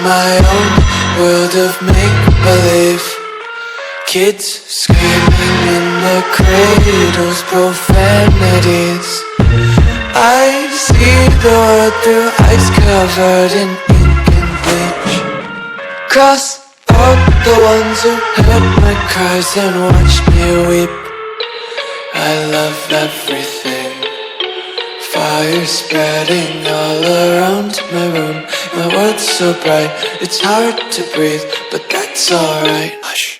my own world of make-believe. Kids screaming in their cradles, profanities. I see the world through ice covered in ink and bleach. Cross out the ones who heard my cries and watched me weep. I love everything. Fire spreading all around my room. My world's so bright, it's hard to breathe, but that's alright. Hush.